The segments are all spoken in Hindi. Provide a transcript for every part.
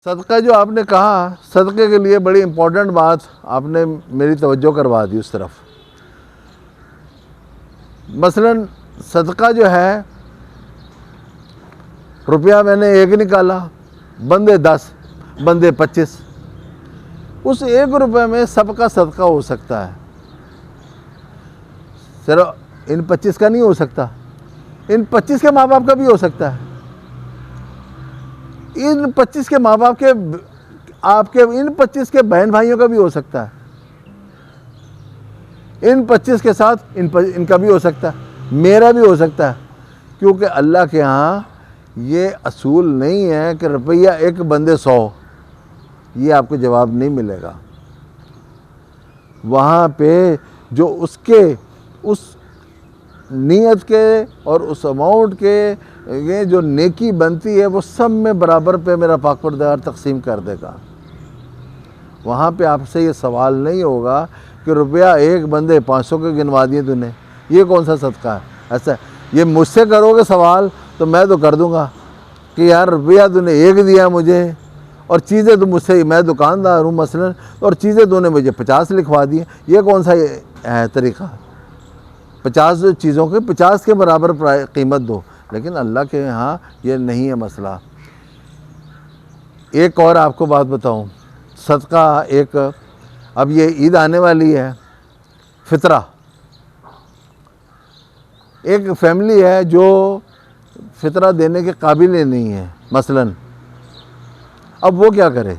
सदका जो आपने कहा, सदक़े के लिए बड़ी इम्पोर्टेंट बात आपने मेरी तवज्जो करवा दी उस तरफ। मसलन सदका जो है, रुपया मैंने एक निकाला, बंदे 10, बंदे 25, उस 1 रुपये में सबका सदका हो सकता है। सिर्फ इन 25 का नहीं हो सकता, इन 25 के माँ बाप का भी हो सकता है, इन 25 के माँ बाप के, आपके इन 25 के बहन भाइयों का भी हो सकता है, इन 25 के साथ इनका भी हो सकता है, मेरा भी हो सकता है। क्योंकि अल्लाह के यहाँ ये असूल नहीं है कि रुपया एक बंदे 100, ये आपको जवाब नहीं मिलेगा। वहाँ पे जो उसके उस नीयत के और उस अमाउंट के ये जो नेकी बनती है वो सब में बराबर पे मेरा पाक परवरदिगार तकसीम कर देगा। वहाँ पे आपसे ये सवाल नहीं होगा कि रुपया एक बंदे 500 के गिनवा दिए तूने, ये कौन सा सदका है। ऐसा ये मुझसे करोगे सवाल तो मैं तो कर दूँगा कि यार रुपया तूने एक दिया मुझे और चीज़ें तो मुझसे, मैं दुकानदार हूँ मसलन, और चीज़ें तूने मुझे 50 लिखवा दी, ये कौन सा है तरीक़ा। 50 चीज़ों के 50 के बराबर कीमत दो, लेकिन अल्लाह के यहाँ ये नहीं है मसला। एक और आपको बात बताऊँ, सदका एक, अब ये ईद आने वाली है, फितरा, एक फैमिली है जो फितरा देने के काबिल ही नहीं है मसलन, अब वो क्या करे,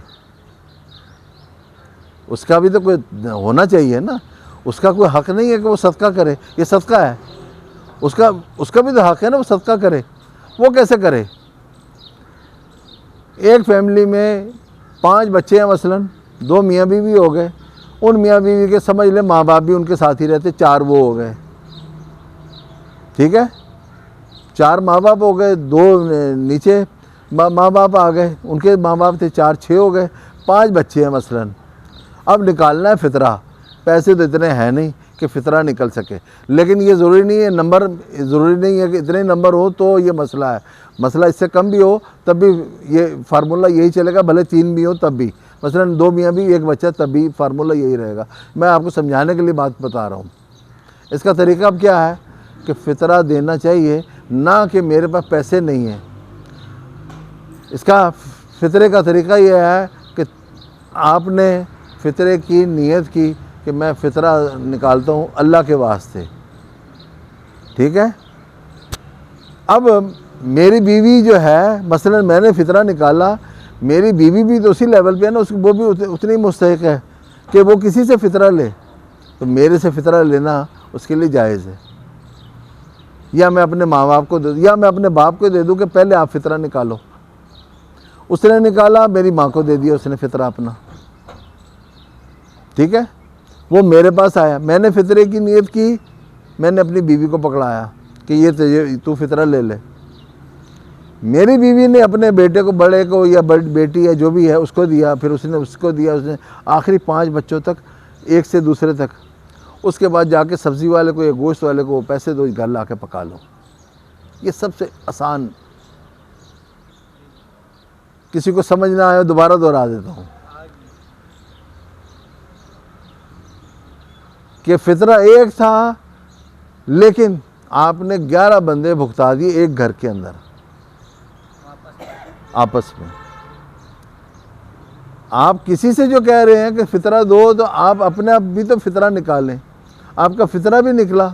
उसका भी तो कोई होना चाहिए ना, उसका कोई हक़ नहीं है कि वो सदका करे, ये सदका है, उसका भी तो हक़ है ना वो सदका करे। वो कैसे करे। एक फैमिली में 5 बच्चे हैं मसलन, 2 मियाँ बीवी हो गए, उन मियाँ बीवी के समझ ले माँ बाप भी उनके साथ ही रहते, 4 वो हो गए, ठीक है, 4 माँ बाप हो गए, 2 नीचे माँ बाप आ गए, उनके माँ बाप थे 4, 6 हो गए, 5 बच्चे हैं मसलन। अब निकालना है फितरा, पैसे तो इतने हैं नहीं कि फ़ितरा निकल सके, लेकिन ये ज़रूरी नहीं है, नंबर ज़रूरी नहीं है कि इतने नंबर हो तो ये मसला है। मसला इससे कम भी हो तब भी ये फार्मूला यही चलेगा, भले 3 भी हो तब भी, मसलन 2 मियाँ भी 1 बच्चा तब भी फार्मूला यही रहेगा। मैं आपको समझाने के लिए बात बता रहा हूँ। इसका तरीका अब क्या है कि फ़ितरा देना चाहिए, ना कि मेरे पास पैसे नहीं हैं। इसका फ़ितरे का तरीका यह है कि आपने फ़ितरे की नीयत की कि मैं फ़ितरा निकालता हूँ अल्लाह के वास्ते, ठीक है। अब मेरी बीवी जो है, मसलन मैंने फ़ितरा निकाला, मेरी बीवी भी तो उसी लेवल पे है ना, वो भी उतनी मुस्तहिक है कि वो किसी से फ़ितरा ले, तो मेरे से फ़ितरा लेना उसके लिए जायज़ है। या मैं अपने माँ बाप को दे दूँ, या मैं अपने बाप को दे दूँ कि पहले आप फ़ितरा निकालो, उसने निकाला, मेरी माँ को दे दिया उसने फ़ितरा अपना, ठीक है। वो मेरे पास आया, मैंने फ़ितरे की नीयत की, मैंने अपनी बीवी को पकड़ाया कि ये तू फ़ितरा ले ले। मेरी बीवी ने अपने बेटे को, बड़े को या बेटी है जो भी है उसको दिया, फिर उसने उसको दिया, उसने आखिरी 5 बच्चों तक, एक से दूसरे तक। उसके बाद जाके सब्ज़ी वाले को या गोश्त वाले को पैसे दो, घर ला के पका लो। ये सबसे आसान, किसी को समझ ना आए दोबारा दोहरा देता हूँ कि फ़ितरा एक था, लेकिन आपने 11 बंदे भुगता दिए एक घर के अंदर आपस में। आप किसी से जो कह रहे हैं कि फ़ितरा दो, तो आप अपने आप भी तो फ़ितरा निकालें। आपका फ़ितरा भी निकला,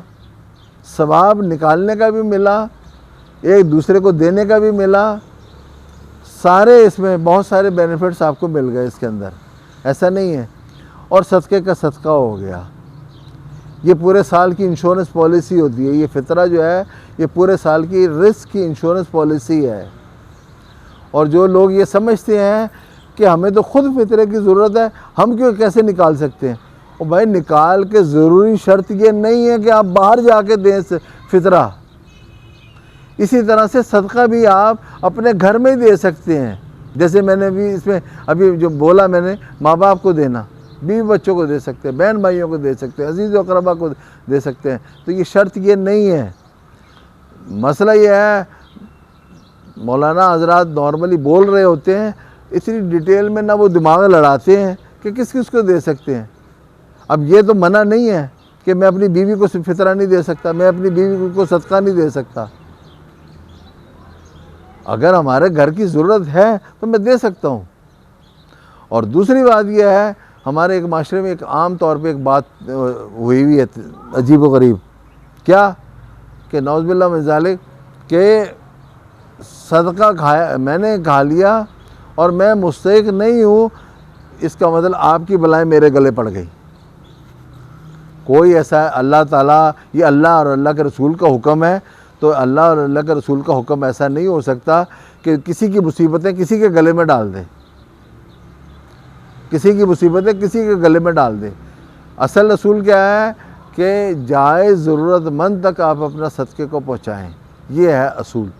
सवाब निकालने का भी मिला, एक दूसरे को देने का भी मिला, सारे इसमें बहुत सारे बेनिफिट्स आपको मिल गए इसके अंदर, ऐसा नहीं है। और सदक़े का सदका हो गया। ये पूरे साल की इंश्योरेंस पॉलिसी होती है, ये फ़ितरा जो है ये पूरे साल की रिस्क की इंश्योरेंस पॉलिसी है। और जो लोग ये समझते हैं कि हमें तो खुद फ़ितरे की ज़रूरत है, हम क्यों कैसे निकाल सकते हैं, और भाई निकाल के ज़रूरी शर्त ये नहीं है कि आप बाहर जाके दें फ़ितरा। इसी तरह से सदका भी आप अपने घर में ही दे सकते हैं। जैसे मैंने भी इसमें अभी जो बोला, मैंने माँ बाप को देना, बीवी बच्चों को दे सकते हैं, बहन भाइयों को दे सकते हैं, अजीज़ अक़रबा को दे सकते हैं। तो ये शर्त ये नहीं है। मसला ये है, मौलाना हज़रात नॉर्मली बोल रहे होते हैं, इतनी डिटेल में ना वो दिमाग लड़ाते हैं कि किस किस को दे सकते हैं। अब ये तो मना नहीं है कि मैं अपनी बीवी को फितरा नहीं दे सकता, मैं अपनी बीवी को सदका नहीं दे सकता। अगर हमारे घर की ज़रूरत है तो मैं दे सकता हूँ। और दूसरी बात यह है, हमारे एक माशरे में एक आम तौर पे एक बात हुई है अजीब व गरीब, क्या कि नौज़बिल्लाह मिन ज़ालिक के सदका खाया, मैंने खा लिया और मैं मुस्तहिक नहीं हूँ, इसका मतलब आपकी बलाएं मेरे गले पड़ गई। कोई ऐसा है, अल्लाह ताला, ये अल्लाह और अल्लाह के रसूल का हुक्म है, तो अल्लाह और अल्लाह के रसूल का हुक्म ऐसा नहीं हो सकता कि किसी की मुसीबतें किसी के गले में डाल दे, किसी की मुसीबतें किसी के गले में डाल दे। असल रसूल क्या है कि जायज़ ज़रूरतमंद तक आप अपना सदक़े को पहुँचाएँ, ये है असूल।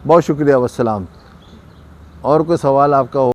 बहुत शुक्रिया, वस्सलाम। और कोई सवाल आपका हो?